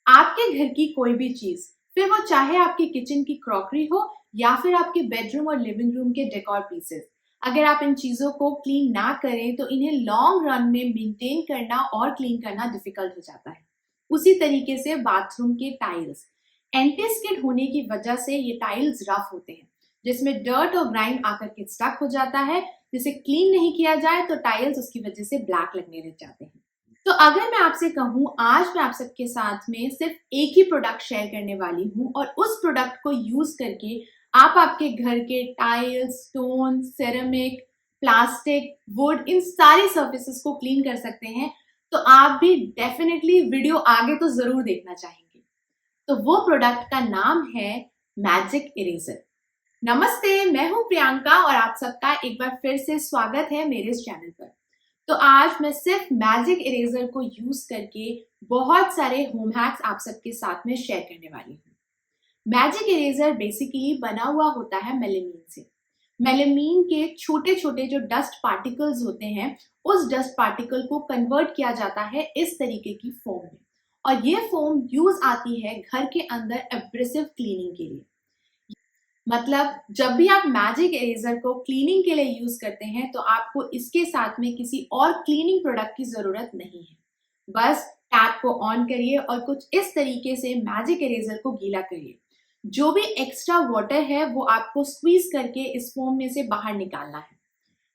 आपके घर की कोई भी चीज, फिर वो चाहे आपकी किचन की क्रॉकरी हो या फिर आपके बेडरूम और लिविंग रूम के डेकोर पीसेस, अगर आप इन चीजों को क्लीन ना करें तो इन्हें लॉन्ग रन में मेंटेन करना और क्लीन करना डिफिकल्ट हो जाता है। उसी तरीके से बाथरूम के टाइल्स, एंटी स्किड होने की वजह से ये टाइल्स रफ होते हैं, जिसमें डर्ट और ग्राइंड आकर के स्टक हो जाता है, जिसे क्लीन नहीं किया जाए तो टाइल्स उसकी वजह से ब्लैक लगने लग जाते हैं। तो अगर मैं आपसे कहूँ, आज मैं आप सबके साथ में सिर्फ एक ही प्रोडक्ट शेयर करने वाली हूँ और उस प्रोडक्ट को यूज करके आप आपके घर के tiles, stone, ceramic, plastic, wood, इन सारी सर्फेसेस को क्लीन कर सकते हैं, तो आप भी डेफिनेटली वीडियो आगे तो जरूर देखना चाहेंगे। तो वो प्रोडक्ट का नाम है मैजिक इरेजर। नमस्ते, मैं हूँ प्रियंका और आप सबका एक बार फिर से स्वागत है मेरे इस चैनल पर। तो आज मैं सिर्फ मैजिक इरेजर को यूज करके बहुत सारे होम हैक्स आप सबके साथ में शेयर करने वाली हूँ। मैजिक इरेजर बेसिकली बना हुआ होता है मेलामीन से। मेलामीन के छोटे छोटे जो डस्ट पार्टिकल्स होते हैं, उस डस्ट पार्टिकल को कन्वर्ट किया जाता है इस तरीके की फोम में, और ये फोम यूज आती है घर के अंदर एब्रेसिव क्लीनिंग के लिए। मतलब जब भी आप मैजिक इरेजर को क्लीनिंग के लिए यूज करते हैं तो आपको इसके साथ में किसी और क्लीनिंग प्रोडक्ट की जरूरत नहीं है। बस टैप को ऑन करिए और कुछ इस तरीके से मैजिक इरेजर को गीला करिए। जो भी एक्स्ट्रा वाटर है वो आपको स्क्वीज करके इस फोम में से बाहर निकालना है।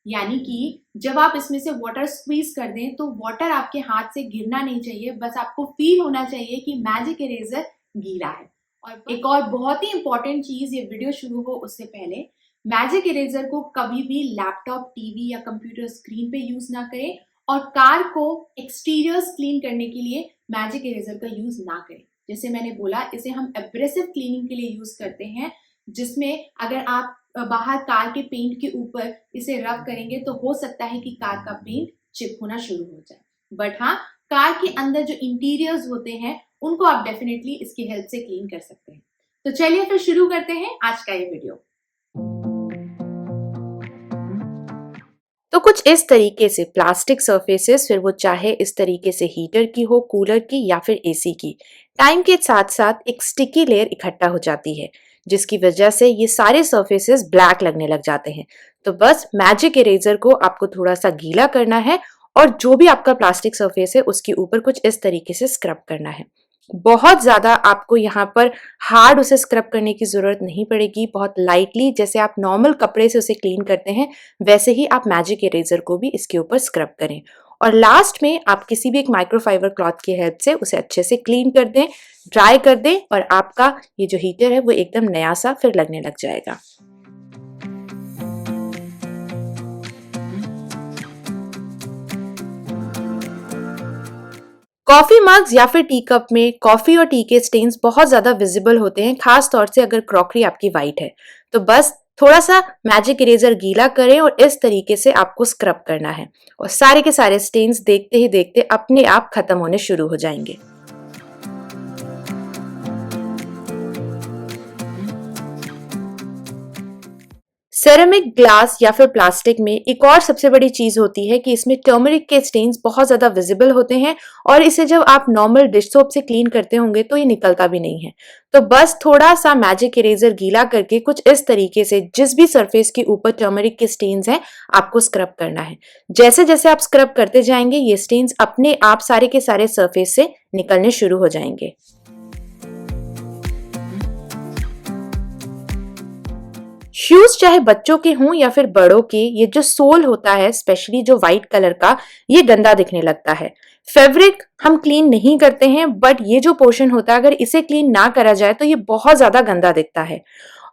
यानी कि जब आप इसमें से वाटर स्क्वीज कर दें तो वाटर आपके हाथ से गिरना नहीं चाहिए, बस आपको फील होना चाहिए कि मैजिक इरेजर गीला है। और एक और बहुत ही इंपॉर्टेंट चीज, ये वीडियो शुरू हो उससे पहले, मैजिक इरेजर को कभी भी लैपटॉप, टीवी या कंप्यूटर स्क्रीन पे यूज ना करें, और कार को एक्सटीरियर्स क्लीन करने के लिए मैजिक इरेजर का यूज ना करें। जैसे मैंने बोला, इसे हम एब्रेसिव क्लीनिंग के लिए यूज करते हैं, जिसमें अगर आप बाहर कार के पेंट के ऊपर इसे रब करेंगे तो हो सकता है कि कार का पेंट चिप होना शुरू हो जाए। बट हाँ, कार के अंदर जो इंटीरियर्स होते हैं उनको आप डेफिनेटली इसकी हेल्प से क्लीन कर सकते हैं। तो चलिए फिर शुरू करते हैं आज का ये वीडियो। तो कुछ इस तरीके से प्लास्टिक सरफेसेस, फिर वो चाहे इस तरीके से हीटर की हो, कूलर की या फिर एसी की, टाइम के साथ साथ एक स्टिकी लेयर इकट्ठा हो जाती है, जिसकी वजह से ये सारे सरफेसेस ब्लैक लगने लग जाते हैं। तो बस मैजिक इरेजर को आपको थोड़ा सा गीला करना है और जो भी आपका प्लास्टिक सरफेस है उसके ऊपर कुछ इस तरीके से स्क्रब करना है। बहुत ज्यादा आपको यहाँ पर हार्ड उसे स्क्रब करने की जरूरत नहीं पड़ेगी। बहुत लाइटली, जैसे आप नॉर्मल कपड़े से उसे क्लीन करते हैं, वैसे ही आप मैजिक इरेजर को भी इसके ऊपर स्क्रब करें। और लास्ट में आप किसी भी एक माइक्रोफाइबर क्लॉथ की हेल्प से उसे अच्छे से क्लीन कर दें, ड्राई कर दें, और आपका ये जो हीटर है वो एकदम नया सा फिर लगने लग जाएगा। कॉफी मग्स या फिर टी कप में कॉफी और टी के स्टेन्स बहुत ज्यादा विजिबल होते हैं, खास तौर से अगर क्रॉकरी आपकी वाइट है। तो बस थोड़ा सा मैजिक इरेजर गीला करें और इस तरीके से आपको स्क्रब करना है, और सारे के सारे स्टेन्स देखते ही देखते अपने आप खत्म होने शुरू हो जाएंगे। सेरेमिक, ग्लास या फिर प्लास्टिक में एक और सबसे बड़ी चीज होती है कि इसमें टर्मरिक के स्टेन्स बहुत ज्यादा विजिबल होते हैं, और इसे जब आप नॉर्मल डिश सोप से क्लीन करते होंगे तो ये निकलता भी नहीं है। तो बस थोड़ा सा मैजिक इरेजर गीला करके कुछ इस तरीके से जिस भी सरफेस के ऊपर टर्मरिक के स्टेन्स हैं आपको स्क्रब करना है। जैसे जैसे आप स्क्रब करते जाएंगे ये स्टेन्स अपने आप सारे के सारे सरफेस से निकलने शुरू हो जाएंगे। शूज चाहे बच्चों के हों या फिर बड़ों के, ये जो सोल होता है स्पेशली जो व्हाइट कलर का, ये गंदा दिखने लगता है। फैब्रिक हम क्लीन नहीं करते हैं, बट ये जो पोर्शन होता है अगर इसे क्लीन ना करा जाए तो ये बहुत ज्यादा गंदा दिखता है,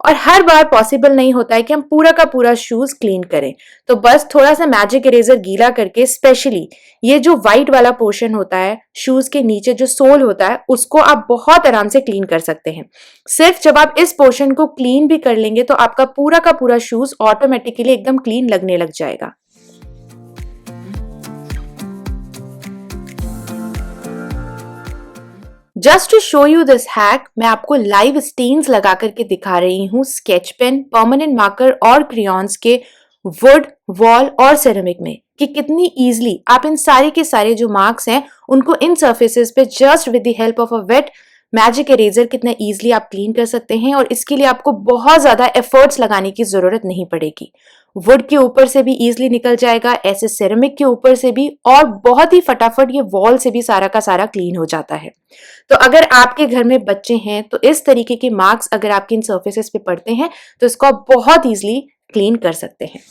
और हर बार पॉसिबल नहीं होता है कि हम पूरा का पूरा शूज क्लीन करें। तो बस थोड़ा सा मैजिक इरेजर गीला करके स्पेशली ये जो व्हाइट वाला पोर्शन होता है शूज के नीचे जो सोल होता है उसको आप बहुत आराम से क्लीन कर सकते हैं। सिर्फ जब आप इस पोर्शन को क्लीन भी कर लेंगे तो आपका पूरा का पूरा शूज ऑटोमेटिकली एकदम क्लीन लगने लग जाएगा। Just to show you this hack, मैं आपको लाइव स्टेन्स लगा करके दिखा रही हूँ स्केच पेन, परमानेंट मार्कर और क्रेयॉन्स के वुड, वॉल और सेरेमिक में, कि कितनी इजीली आप इन सारे के सारे जो मार्क्स हैं उनको इन सर्फेसेस पे just with the help of a wet magic eraser कितना ईजिली आप क्लीन कर सकते हैं और इसके लिए आपको बहुत ज़्यादा एफर्ट्स लगाने की ज़रूरत नहीं पड़ेगी। वुड के ऊपर से भी ईजिली निकल जाएगा, ऐसे सिरेमिक के ऊपर से भी, और बहुत ही फटाफट ये वॉल से भी सारा का सारा क्लीन हो जाता है। तो अगर आपके घर में बच्चे हैं तो इस तरीके के मार्क्स अगर आपके इन सर्फेसेस पे पड़ते हैं तो इसको आप बहुत ईजिली क्लीन कर सकते हैं।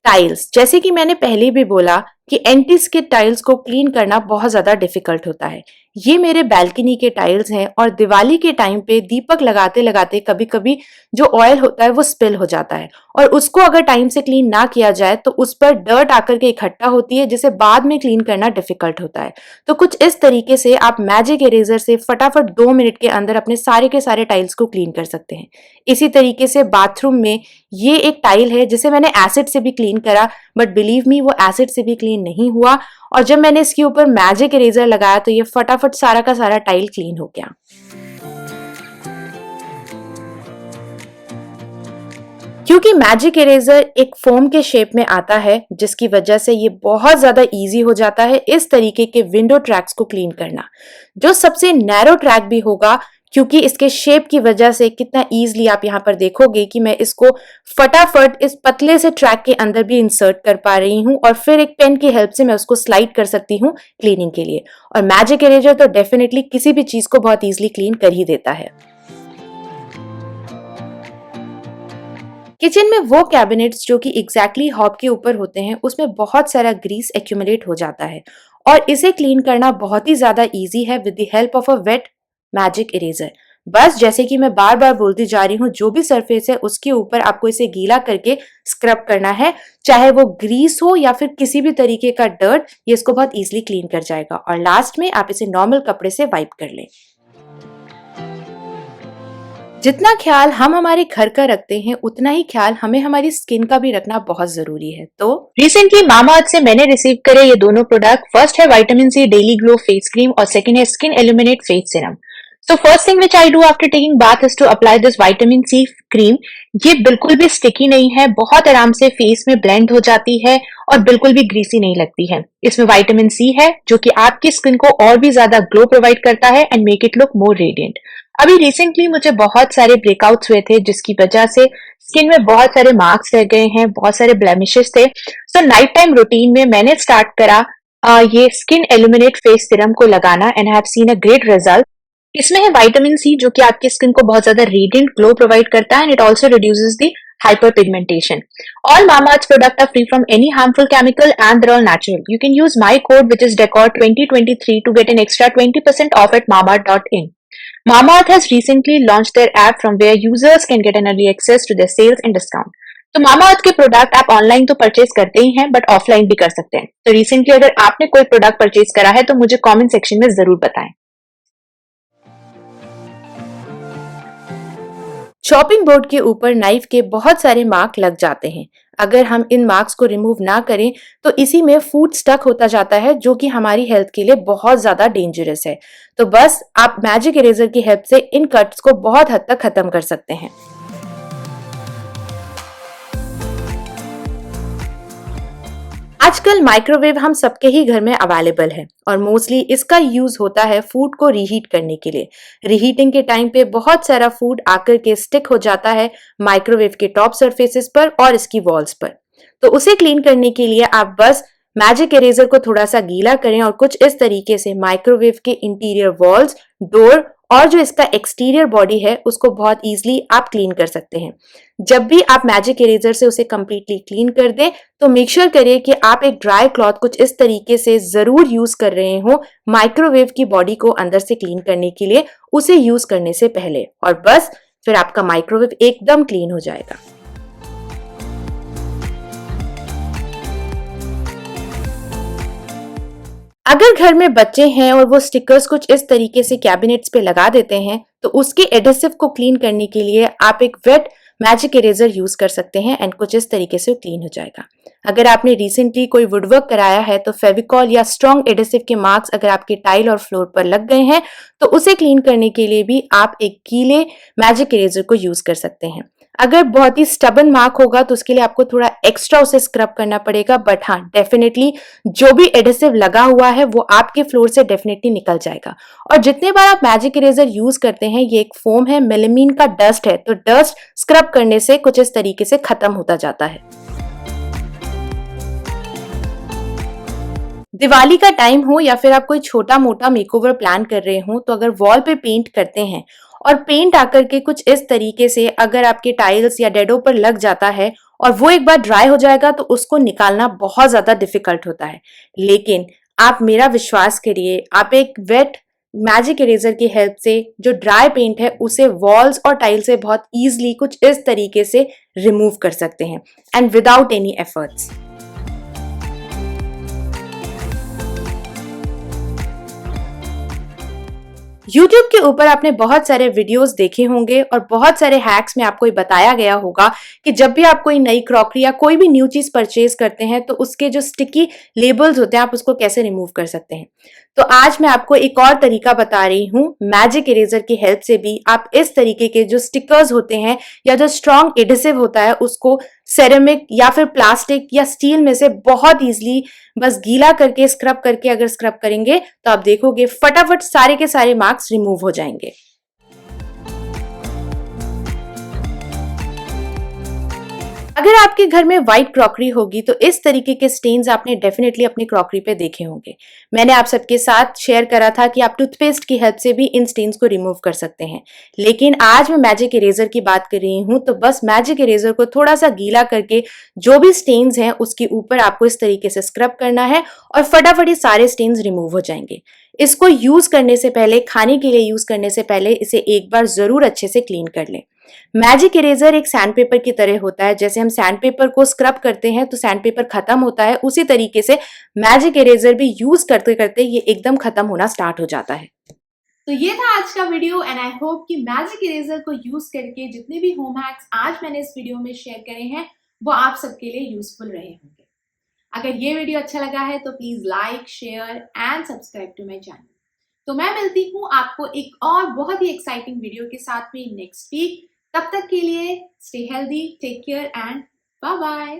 टाइल्स, जैसे कि मैंने पहले भी बोला कि एंटी स्किड टाइल्स को क्लीन करना बहुत ज्यादा डिफिकल्ट होता है। ये मेरे बैल्कनी के टाइल्स हैं और दिवाली के टाइम पे दीपक लगाते लगाते कभी कभी जो ऑयल होता है वो स्पिल हो जाता है और उसको अगर टाइम से क्लीन ना किया जाए तो उस पर डर्ट आकर के इकट्ठा होती है, जिसे बाद में क्लीन करना डिफिकल्ट होता है। तो कुछ इस तरीके से आप मैजिक इरेजर से फटाफट 2 मिनट के अंदर अपने सारे के सारे टाइल्स को क्लीन कर सकते हैं। इसी तरीके से बाथरूम में ये एक टाइल है जिसे मैंने एसिड से भी क्लीन करा, बट बिलीव मी वो एसिड से भी क्लीन नहीं हुआ, और जब मैंने इसके ऊपर मैजिक इरेजर लगाया तो ये फटाफट सारा का सारा टाइल क्लीन हो गया। क्योंकि मैजिक इरेजर एक फोम के शेप में आता है, जिसकी वजह से ये बहुत ज्यादा इजी हो जाता है इस तरीके के विंडो ट्रैक्स को क्लीन करना। जो सबसे नैरो ट्रैक भी होगा, क्योंकि इसके शेप की वजह से कितना इजीली आप यहाँ पर देखोगे कि मैं इसको फटाफट इस पतले से ट्रैक के अंदर भी इंसर्ट कर पा रही हूँ और फिर एक पेन की हेल्प से मैं उसको स्लाइड कर सकती हूँ क्लीनिंग के लिए। और मैजिक इरेजर तो डेफिनेटली किसी भी चीज को बहुत इजीली क्लीन कर ही देता है। किचन में वो कैबिनेट्स जो कि एग्जैक्टली हॉब के ऊपर होते हैं, उसमें बहुत सारा ग्रीस एक्यूमुलेट हो जाता है और इसे क्लीन करना बहुत ही ज्यादा इजी है with the help of a wet magic eraser. बस जैसे कि मैं बार बार बोलती जा रही हूँ, जो भी सरफेस है उसके ऊपर आपको इसे गीला करके स्क्रब करना है, चाहे वो ग्रीस हो या फिर किसी भी तरीके का डर्ट, ये इसको बहुत इजीली क्लीन कर जाएगा। और लास्ट में आप इसे नॉर्मल कपड़े से वाइप कर लें। जितना ख्याल हम हमारे घर का रखते हैं उतना ही ख्याल हमें हमारी स्किन का भी रखना बहुत जरूरी है। तो रिसेंटली मामाअर्थ से मैंने रिसीव करे ये दोनों प्रोडक्ट, फर्स्ट है vitamin C daily glow face cream और सेकंड है skin illuminate face serum. So first thing which I do after taking bath is to apply this vitamin C cream. ये बिल्कुल भी स्टिकी नहीं है, बहुत आराम से फेस में ब्लेंड हो जाती है और बिल्कुल भी ग्रीसी नहीं लगती है। इसमें विटामिन सी है जो कि आपकी स्किन को और भी ज्यादा ग्लो प्रोवाइड करता है and make it look more radiant. अभी रिसेंटली मुझे बहुत सारे ब्रेकआउट्स हुए थे जिसकी वजह से स्किन में बहुत सारे मार्क्स रह गए हैं, बहुत सारे ब्लेमिशेस थे। सो नाइट टाइम रूटीन में मैंने स्टार्ट करा ये स्किन एल्यूमिनेट फेस सीरम को लगाना and I have seen a great result. इसमें है विटामिन सी जो कि आपकी स्किन को बहुत ज्यादा रेडिएंट ग्लो प्रोवाइड करता है and it also reduces the hyperpigmentation. All Mamaearth products are free from any harmful chemical and they're all natural. You can use my code which is DECOR2023 to get an extra 20% off at mamaearth.in. Mamaearth has recently launched their app from where users can get an early access to their sales and discount. तो Mamaearth के product आप online तो purchase करते ही हैं but offline भी कर सकते हैं। तो रिसेंटली अगर आपने कोई प्रोडक्ट परचेज करा है तो मुझे कमेंट सेक्शन में जरूर बताएं। चॉपिंग बोर्ड के ऊपर नाइफ के बहुत सारे मार्क लग जाते हैं। अगर हम इन मार्क्स को रिमूव ना करें तो इसी में फूड स्टक होता जाता है, जो कि हमारी हेल्थ के लिए बहुत ज्यादा डेंजरस है। तो बस आप मैजिक इरेजर की हेल्प से इन कट्स को बहुत हद तक खत्म कर सकते हैं। आजकल माइक्रोवेव हम सबके ही घर में अवेलेबल है और मोस्टली इसका यूज होता है फूड को रीहीट करने के लिए। रीहीटिंग के टाइम पे बहुत सारा फूड आकर के स्टिक हो जाता है माइक्रोवेव के टॉप सरफेसेस पर और इसकी वॉल्स पर। तो उसे क्लीन करने के लिए आप बस मैजिक इरेजर को थोड़ा सा गीला करें और कुछ इस तरीके से माइक्रोवेव के इंटीरियर वॉल्स, डोर और जो इसका एक्सटीरियर बॉडी है उसको बहुत इजीली आप क्लीन कर सकते हैं। जब भी आप मैजिक इरेजर से उसे कंप्लीटली क्लीन कर दें तो मेक श्योर करिए कि आप एक ड्राई क्लॉथ कुछ इस तरीके से जरूर यूज कर रहे हो माइक्रोवेव की बॉडी को अंदर से क्लीन करने के लिए, उसे यूज करने से पहले। और बस फिर आपका माइक्रोवेव एकदम क्लीन हो जाएगा। अगर घर में बच्चे हैं और वो स्टिकर्स कुछ इस तरीके से कैबिनेट्स पे लगा देते हैं तो उसके एडेसिव को क्लीन करने के लिए आप एक वेट मैजिक इरेजर यूज कर सकते हैं एंड कुछ इस तरीके से क्लीन हो जाएगा। अगर आपने रिसेंटली कोई वुडवर्क कराया है तो फेविकॉल या स्ट्रॉन्ग एडेसिव के मार्क्स अगर आपके टाइल और फ्लोर पर लग गए हैं तो उसे क्लीन करने के लिए भी आप एक गीले मैजिक इरेजर को यूज कर सकते हैं। अगर बहुत ही स्टबन मार्क होगा तो उसके लिए आपको थोड़ा एक्स्ट्रा उसे स्क्रब करना पड़ेगा, बट हाँ डेफिनेटली जो भी एडहेसिव लगा हुआ है वो आपके फ्लोर से डेफिनेटली निकल जाएगा। और जितने बार आप मैजिक इरेजर यूज करते हैं, ये एक फोम है, मेलामीन का डस्ट है, तो डस्ट स्क्रब करने से कुछ इस तरीके से खत्म होता जाता है। दिवाली का टाइम हो या फिर आप कोई छोटा मोटा मेकओवर प्लान कर रहे हो, तो अगर वॉल पे पेंट करते हैं और पेंट आकर के कुछ इस तरीके से अगर आपके टाइल्स या डेडो पर लग जाता है और वो एक बार ड्राई हो जाएगा तो उसको निकालना बहुत ज्यादा डिफिकल्ट होता है। लेकिन आप मेरा विश्वास करिए, आप एक वेट मैजिक इरेजर की हेल्प से जो ड्राई पेंट है उसे वॉल्स और टाइल से बहुत ईजिली कुछ इस तरीके से रिमूव कर सकते हैं and without any efforts. YouTube के ऊपर आपने बहुत सारे वीडियोस देखे होंगे और बहुत सारे हैक्स में आपको ये बताया गया होगा कि जब भी आप कोई नई क्रॉकरी या कोई भी न्यू चीज परचेज करते हैं तो उसके जो स्टिकी लेबल्स होते हैं आप उसको कैसे रिमूव कर सकते हैं। तो आज मैं आपको एक और तरीका बता रही हूँ, मैजिक इरेजर की हेल्प से भी आप इस तरीके के जो स्टिकर्स होते हैं या जो स्ट्रॉन्ग एडेसिव होता है उसको सेरेमिक या फिर प्लास्टिक या स्टील में से बहुत इजीली बस गीला करके स्क्रब करके अगर स्क्रब करेंगे तो आप देखोगे फटाफट सारे के सारे मार्क्स रिमूव हो जाएंगे। अगर आपके घर में व्हाइट क्रॉकरी होगी तो इस तरीके के स्टेन्स आपने डेफिनेटली अपनी क्रॉकरी पे देखे होंगे। मैंने आप सबके साथ शेयर करा था कि आप टूथपेस्ट की हेल्प से भी इन स्टेन्स को रिमूव कर सकते हैं, लेकिन आज मैं मैजिक इरेजर की बात कर रही हूं। तो बस मैजिक इरेजर को थोड़ा सा गीला करके जो भी स्टेन्स हैं उसके ऊपर आपको इस तरीके से स्क्रब करना है और फटाफट ये सारे स्टेन्स रिमूव हो जाएंगे। इसको यूज करने से पहले, खाने के लिए यूज करने से पहले इसे एक बार जरूर अच्छे से क्लीन कर लें। मैजिक इरेजर एक सैंडपेपर की तरह होता है। जैसे हम सैंडपेपर को स्क्रब करते हैं तो सैंडपेपर खत्म होता है, उसी तरीके से मैजिक इरेजर भी यूज करते करते ये एकदम खत्म होना स्टार्ट हो जाता है। तो ये था आज का वीडियो एंड आई होप कि मैजिक इरेजर को यूज करके जितने भी होम हैक्स आज मैंने इस वीडियो में शेयर करे हैं वो आप सबके लिए यूजफुल रहे होंगे। अगर ये वीडियो अच्छा लगा है तो please like, share and subscribe to my channel. तो मैं मिलती हूँ आपको एक और बहुत ही एक्साइटिंग वीडियो के साथ में नेक्स्ट वीक। तब तक के लिए stay healthy, take care and bye bye.